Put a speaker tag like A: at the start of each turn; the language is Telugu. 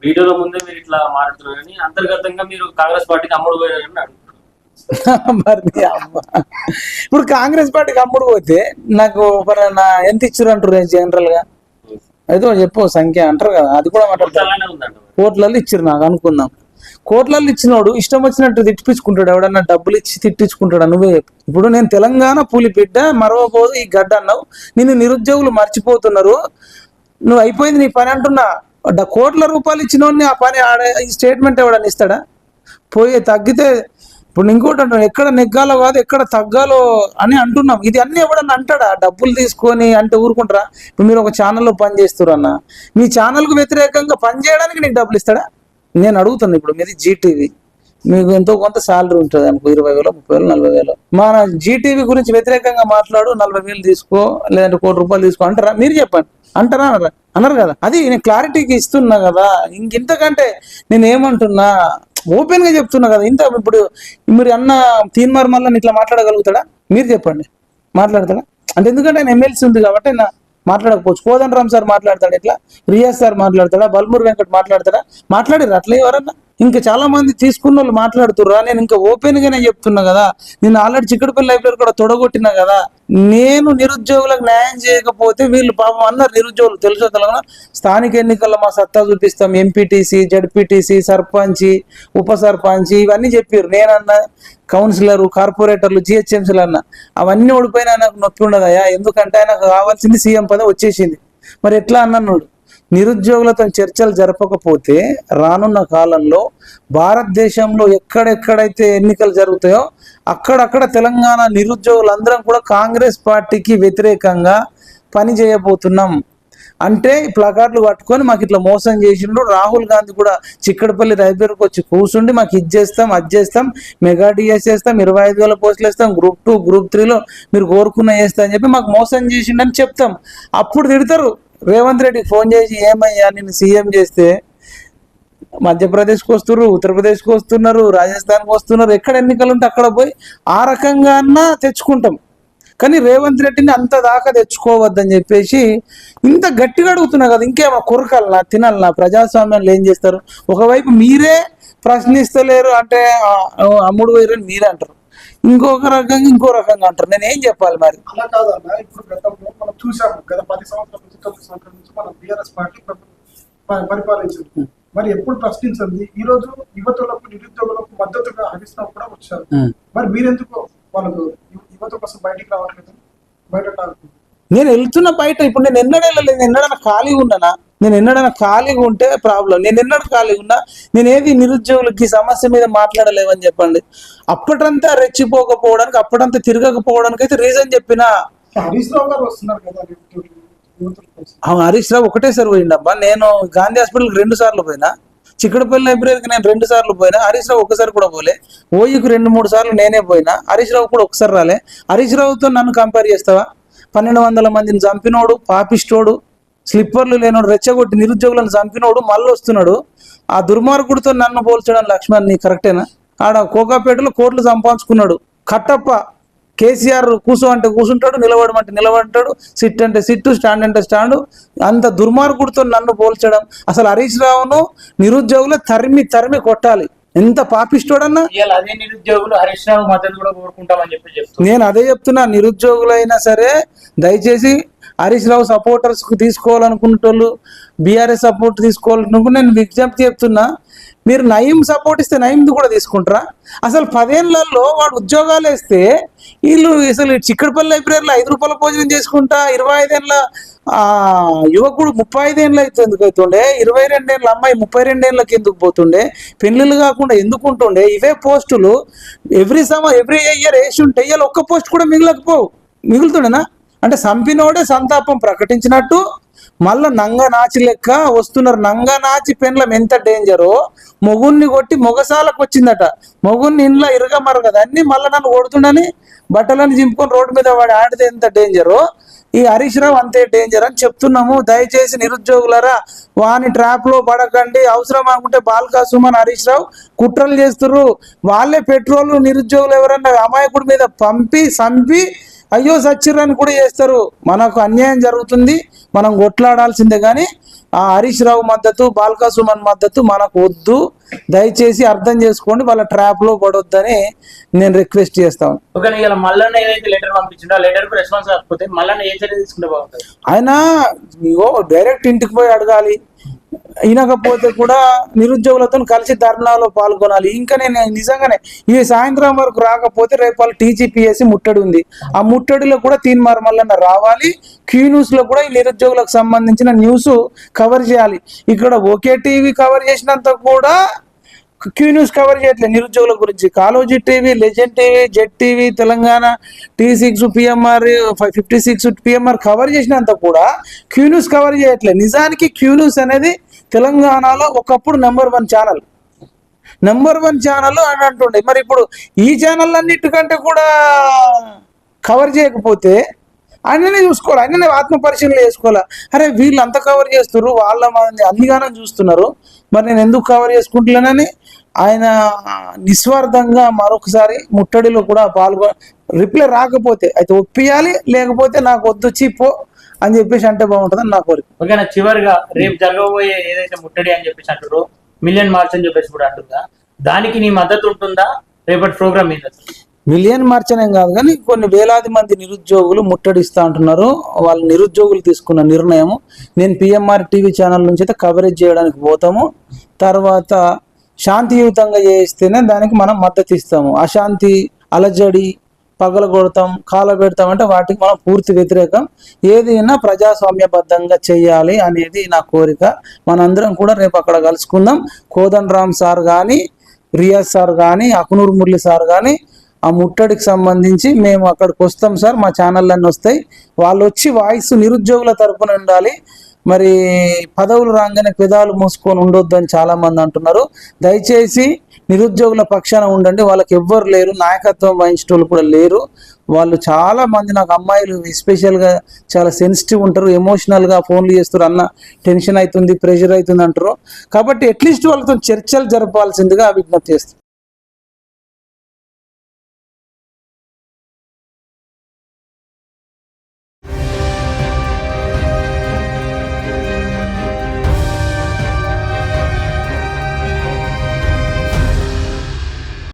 A: వీడియోలో ముందే మీరు ఇట్లా మాట్లాడుతున్నారని అంతర్గతంగా మీరు కాంగ్రెస్ పార్టీకి అమ్ముడు పోయారని అంటున్నారు.
B: మరి అమ్మ ఇప్పుడు కాంగ్రెస్ పార్టీకి అమ్ముడు పోతే నాకు ఎంత ఇచ్చారు అంటారు జనరల్ గా అయితే చెప్పు సంఖ్య అంటారు కదా, అది కూడా మాట్లాడతారు.
A: అలానే ఉందంట.
B: కోట్లలో ఇచ్చారు నాకు అనుకుందాం. కోట్లలో ఇచ్చినోడు ఇష్టం వచ్చినట్టు తిట్టిపించుకుంటాడు, ఎవడన్నా డబ్బులు ఇచ్చి తిట్టించుకుంటాడు. నువ్వే ఇప్పుడు నేను తెలంగాణ పులి బిడ్డ మరవబోదు ఈ గడ్డ అన్నావు, నిన్ను నిరుద్యోగులు మర్చిపోతున్నారు, నువ్వు అయిపోయింది నీ పని అంటున్నా. కోట్ల రూపాయలు ఇచ్చినోడిని ఆ పని ఈ స్టేట్మెంట్ ఎవడన్నా ఇస్తాడా? పోయి తగ్గితే ఇప్పుడు ఇంకోటి అంటున్నాం, ఎక్కడ నెగ్గాలో కాదు ఎక్కడ తగ్గాలో అని అంటున్నాం. ఇది అన్ని ఎవడన్నా అంటాడా? డబ్బులు తీసుకొని అంటే ఊరుకుంటారా? ఇప్పుడు మీరు ఒక ఛానల్లో పని చేస్తారు అన్న, మీ ఛానల్కు వ్యతిరేకంగా పని చేయడానికి నీకు డబ్బులు ఇస్తాడా? నేను అడుగుతాను. ఇప్పుడు మీది జీటీవీ, మీకు ఎంతో కొంత శాలరీ ఉంటుంది అనుకో, 20,000, 30,000, 40,000. మన జీటీవీ గురించి వ్యతిరేకంగా మాట్లాడు, 40,000 తీసుకో లేదంటే ₹1,00,000 తీసుకో అంటారా? మీరు చెప్పండి, అంటారా అనరా? అన్నారు కదా. అది నేను క్లారిటీకి ఇస్తున్నా కదా. ఇంతకంటే నేను ఏమంటున్నా, ఓపెన్ గా చెప్తున్నా కదా. ఇంత ఇప్పుడు మీరు అన్న తీన్మార్ మళ్ళీ ఇట్లా మాట్లాడగలుగుతాడా? మీరు చెప్పండి, మాట్లాడతాడా? అంటే ఎందుకంటే ఆయన ఎమ్మెల్సీ ఉంది కాబట్టి ఆయన మాట్లాడకపోవచ్చు. కోదండరామ్ సార్ మాట్లాడతాడు, ఇట్లా రియాజ్ సార్ మాట్లాడతాడా, బల్మూర్ వెంకట్ మాట్లాడతాడా? మాట్లాడారు అట్లా ఎవరన్నా? ఇంకా చాలా మంది తీసుకున్న వాళ్ళు మాట్లాడుతుర్రా. నేను ఇంకా ఓపెన్ గానే చెప్తున్నా కదా. నేను ఆల్రెడీ చిక్కడపల్లి లైబ్రరీ కూడా తొడగొట్టినా కదా. నేను నిరుద్యోగులకు న్యాయం చేయకపోతే వీళ్ళు పాపం అన్నారు నిరుద్యోగులు, తెలుసో తెలంగాణ స్థానిక ఎన్నికల్లో మా సత్తా చూపిస్తాం, ఎంపీటీసీ, జడ్పీటీసీ, సర్పంచి, ఉప సర్పంచి ఇవన్నీ చెప్పారు. నేనన్నా కౌన్సిలర్, కార్పొరేటర్లు, జిహెచ్ఎంసీలు అన్న అవన్నీ ఓడిపోయినా నాకు నొప్పి ఉండదయా. ఎందుకంటే ఆయనకు కావాల్సింది సీఎం పదవి వచ్చేసింది. మరి ఎట్లా అన్నాడు? నిరుద్యోగులతో చర్చలు జరపకపోతే రానున్న కాలంలో భారతదేశంలో ఎక్కడెక్కడైతే ఎన్నికలు జరుగుతాయో అక్కడక్కడ తెలంగాణ నిరుద్యోగులందరం కూడా కాంగ్రెస్ పార్టీకి వ్యతిరేకంగా పని చేయబోతున్నాం అంటే ప్లకార్డులు పట్టుకొని మాకు ఇట్లా మోసం చేసిండు. రాహుల్ గాంధీ కూడా చిక్కడపల్లి లైబ్రరీకి వచ్చి కూర్చుండి మాకు ఇది చేస్తాం, అది చేస్తాం, మెగా డిఎస్ చేస్తాం, 25,000 పోస్టులు వేస్తాం, గ్రూప్ 2, గ్రూప్ 3లో మీరు కోరుకున్న వేస్తా అని చెప్పి మాకు మోసం చేసిండని చెప్తాం. అప్పుడు తిడతారు. రేవంత్ రెడ్డికి ఫోన్ చేసి, ఏమయ్యా నిన్ను సీఎం చేస్తే మధ్యప్రదేశ్కి వస్తున్నారు, ఉత్తరప్రదేశ్కి వస్తున్నారు, రాజస్థాన్కి వస్తున్నారు, ఎక్కడ ఎన్నికలు ఉంటే అక్కడ పోయి ఆ రకంగా అన్నా తెచ్చుకుంటాం. కానీ రేవంత్ రెడ్డిని అంత దాకా తెచ్చుకోవద్దని చెప్పేసి ఇంత గట్టిగా అడుగుతున్నా కదా. ఇంకేమో కొరకాలనా, తినాలనా? ప్రజాస్వామ్యంలో ఏం చేస్తారు? ఒకవైపు మీరే ప్రశ్నిస్తలేరు అంటే అమ్ముడు పోయిరని మీరే అంటారు, ఇంకొక రకంగా ఇంకో రకంగా అంటారు. నేను ఏం చెప్పాలి మరి?
C: అలా కాదన్నా, ఇప్పుడు గతంలో మనం చూసాము, గత 10 సంవత్సరాల నుంచి 9 సంవత్సరాల నుంచి మనం బీఆర్ఎస్ పార్టీ పరిపాలించింది. మరి ఎప్పుడు ప్రశ్నించింది? ఈ రోజు యువతులకు, నిరుద్యోగులకు మద్దతుగా హరీష్ రావు కూడా వచ్చారు. మరి మీరెందుకు వాళ్ళకు యువత కోసం బయటికి రావట్లేదు? బయట
B: నేను వెళ్తున్నా బయట. ఇప్పుడు నేను ఎన్నడూ వెళ్ళలేదు. ఎన్నడన్నా ఖాళీగా ఉన్నానా? నేను ఎన్నడన్నా ఖాళీగా ఉంటే ప్రాబ్లం. నేను ఎన్నడూ ఖాళీగా ఉన్నా? నేను ఏది నిరుద్యోగులకి సమస్య మీద మాట్లాడలేవని చెప్పండి. అప్పటంతా రెచ్చిపోకపోవడానికి, అప్పటంతా తిరగకపోవడానికి అయితే రీజన్ చెప్పినా.
C: హరీష్ రావు గారు వస్తున్నారు కదా.
B: హరీష్ రావు ఒకటేసారి పోయిండబ్బా. నేను గాంధీ హాస్పిటల్కి 2 సార్లు పోయినా, చిక్కడపల్లి లైబ్రరీకి నేను 2 సార్లు పోయినా. హరీష్ రావు ఒకసారి కూడా పోలే. ఓయికి 2-3 సార్లు నేనే పోయినా. హరీష్ రావు కూడా ఒకసారి రాలే. హరీష్ రావుతో నన్ను కంపేర్ చేస్తావా? 1,200 మందిని చంపినోడు, పాపిస్టోడు, స్లిప్పర్లు లేనోడు, రెచ్చగొట్టి నిరుద్యోగులను చంపినోడు మళ్ళీ వస్తున్నాడు. ఆ దుర్మార్గుడితో నన్ను పోల్చడం లక్ష్మణ్ నీ కరెక్టేనా? ఆడ కోకాపేటలో కోట్లు సంపాదించుకున్నాడు. కట్టప్ప కేసీఆర్ కూర్చో అంటే కూర్చుంటాడు, నిలబడమంటే నిలబడతాడు, సిట్ అంటే సిట్టు, స్టాండ్ అంటే స్టాండు. అంత దుర్మార్గుడితో నన్ను పోల్చడం. అసలు హరీష్ రావును నిరుద్యోగులు తరిమి తరిమి కొట్టాలి. ఎంత పాపిస్తోడన్నా.
A: అదే నిరుద్యోగులు హరీష్ రావు మద్దతు కూడా కోరుకుంటామని చెప్పి
B: నేను అదే చెప్తున్నా. నిరుద్యోగులైనా సరే దయచేసి హరీష్ రావు సపోర్టర్స్ కు తీసుకోవాలనుకునేటోళ్ళు, బీఆర్ఎస్ సపోర్ట్ తీసుకోవాలనుకుంటే నేను విజ్ఞప్తి చెప్తున్నా, మీరు నయీం సపోర్ట్ ఇస్తే నయీంది కూడా తీసుకుంటారా? అసలు 10 ఏళ్లలో వాడు ఉద్యోగాలు వేస్తే వీళ్ళు అసలు చిక్కడపల్లి లైబ్రరీలో ₹5 భోజనం చేసుకుంటా 25 ఏళ్ళ యువకుడు 35 ఏళ్ళు అయితే ఎందుకు అవుతుండే? 22 ఏళ్ళ అమ్మాయి 32 ఏళ్ళకి ఎందుకు పోతుండే? పెళ్ళిళ్ళు కాకుండా ఎందుకు ఉంటుండే? ఇవే పోస్టులు ఎవ్రీ ఇయర్ వేసి ఉంటే ఇవాళ ఒక్క పోస్ట్ కూడా మిగులుతుండేనా? అంటే సంపినోడే సంతాపం ప్రకటించినట్టు మళ్ళా నంగనాచి లెక్క వస్తున్నారు. నంగనాచి పెండ్లం ఎంత డేంజరో, మొగుణ్ణి కొట్టి మొగసాలకు వచ్చిందట. మొగుణ్ణి ఇంట్లో ఇరగమరగదు అన్ని మళ్ళీ నన్ను కొడుతుండని బట్టలను చింపుకొని రోడ్డు మీద వాడి ఆడితే ఎంత డేంజరో, ఈ హరీష్ రావు అంతే డేంజర్ అని చెప్తున్నాము. దయచేసి నిరుద్యోగులరా వాని ట్రాప్ లో పడకండి. అవసరం అనుకుంటే బాల్కా సుమన్, హరీష్ రావు కుట్రలు చేస్తున్నారు. వాళ్ళే పెట్రోల్ నిరుద్యోగులు ఎవరన్నా అమాయకుడి మీద పంపి చంపి అయ్యో సచ్చిర్రని కూడా చేస్తారు. మనకు అన్యాయం జరుగుతుంది, మనం కొట్లాడాల్సిందే. కానీ ఆ హరీష్ రావు మద్దతు, బాల్కా సుమన్ మద్దతు మనకు వద్దు. దయచేసి అర్థం చేసుకోండి, వాళ్ళ ట్రాప్ లో పడొద్దని నేను రిక్వెస్ట్ చేస్తాను.
A: ఓకే, ఇలా మల్లన్న ఏదైతే లెటర్ పంపించిండో ఆ లెటర్ కు రెస్పాన్స్ కాకపోతే మల్లన్న ఏ చర్య తీసుకుంటే బాగుంటుంది?
B: ఆయన డైరెక్ట్ ఇంటికి పోయి అడగాలి, వినకపోతే కూడా నిరుద్యోగులతో కలిసి ధర్నాలో పాల్గొనాలి. ఇంకా నేను నిజంగానే ఈ సాయంత్రం వరకు రాకపోతే రేపు వాళ్ళు టీజీపీఎస్సీ ముట్టడి ఉంది, ఆ ముట్టడిలో కూడా తీన్మార్ మల్లన్న రావాలి. క్యూ న్యూస్ లో కూడా ఈ నిరుద్యోగులకు సంబంధించిన న్యూస్ కవర్ చేయాలి. ఇక్కడ ఒకే టీవీ కవర్ చేసినంత కూడా క్యూ న్యూస్ కవర్ చేయట్లేదు నిరుద్యోగుల గురించి. Kaloji TV, legend TV, Z TV, Telangana T6 PMR 56 PMR cover చేసినంత కూడా క్యూ న్యూస్ కవర్ చేయట్లేదు. నిజానికి క్యూ న్యూస్ అనేది తెలంగాణలో ఒకప్పుడు నెంబర్ 1 ఛానల్ అని అంటుండే. మరి ఇప్పుడు ఈ ఛానల్ అన్నిటికంటే కూడా కవర్ చేయకపోతే ఆయననే చూసుకోవాలి, ఆయననే ఆత్మ పరిశీలన చేసుకోవాలి. అరే వీళ్ళు అంత కవర్ చేస్తున్నారు, వాళ్ళ మంది అన్నిగానం చూస్తున్నారు, మరి నేను ఎందుకు కవర్ చేసుకుంటున్నానని ఆయన నిస్వార్థంగా మరొకసారి ముట్టడిలో కూడా రిప్లై రాకపోతే అయితే ఒప్పియాలి, లేకపోతే నాకు వద్దు చీపో అని చెప్పేసి అంటే బాగుంటుందని నా కోరిక.
A: ఓకేనా, చివరిగా రేపు జరగబోయే ఏదైతే ముట్టడి అని చెప్పేసి అంటారో, మిలియన్ మార్చ్ అని చెప్పేసి కూడా అంటుందా, దానికి నీ మద్దతు ఉంటుందా? రేపటి ప్రోగ్రామ్ మీద
B: మిలియన్ మార్చ్ అనేం కాదు కానీ కొన్ని వేలాది మంది నిరుద్యోగులు ముట్టడిస్తా అంటున్నారు. వాళ్ళ నిరుద్యోగులు తీసుకున్న నిర్ణయం. నేను PMR టీవీ ఛానల్ నుంచి అయితే కవరేజ్ చేయడానికి పోతాము. తర్వాత శాంతియుతంగా చేస్తేనే దానికి మనం మద్దతు ఇస్తాము. అశాంతి, అలజడి, పగలగొడతాం, కాలబెడతాం అంటే వాటికి మనం పూర్తి వ్యతిరేకం. ఏదైనా ప్రజాస్వామ్యబద్ధంగా చెయ్యాలి అనేది నా కోరిక. మనందరం కూడా రేపు అక్కడ కలుసుకుందాం. కోదండ రామ్ సార్ కానీ, రియాజ్ సార్ కానీ, అకునూరు మురళి సార్ కానీ ఆ ముట్టడికి సంబంధించి మేము అక్కడికి వస్తాం సార్, మా ఛానళ్ళన్నీ వస్తాయి. వాళ్ళు వచ్చి వాయిస్ నిరుద్యోగుల తరపున ఉండాలి. మరి పదవులు రాగానే పెదాలు మూసుకొని ఉండొద్దు అని చాలా మంది అంటున్నారు. దయచేసి నిరుద్యోగుల పక్షాన ఉండండి. వాళ్ళకి ఎవ్వరు లేరు, నాయకత్వం వహించేటోళ్ళు కూడా లేరు. వాళ్ళు చాలా మంది, నాకు అమ్మాయిలు ఎస్పెషల్గా చాలా సెన్సిటివ్ ఉంటారు, ఎమోషనల్గా ఫోన్లు చేస్తారు, అన్న టెన్షన్ అవుతుంది, ప్రెషర్ అవుతుంది అంటారు. కాబట్టి అట్లీస్ట్ వాళ్ళతో చర్చలు జరపాల్సిందిగా విజ్ఞప్తి చేస్తారు.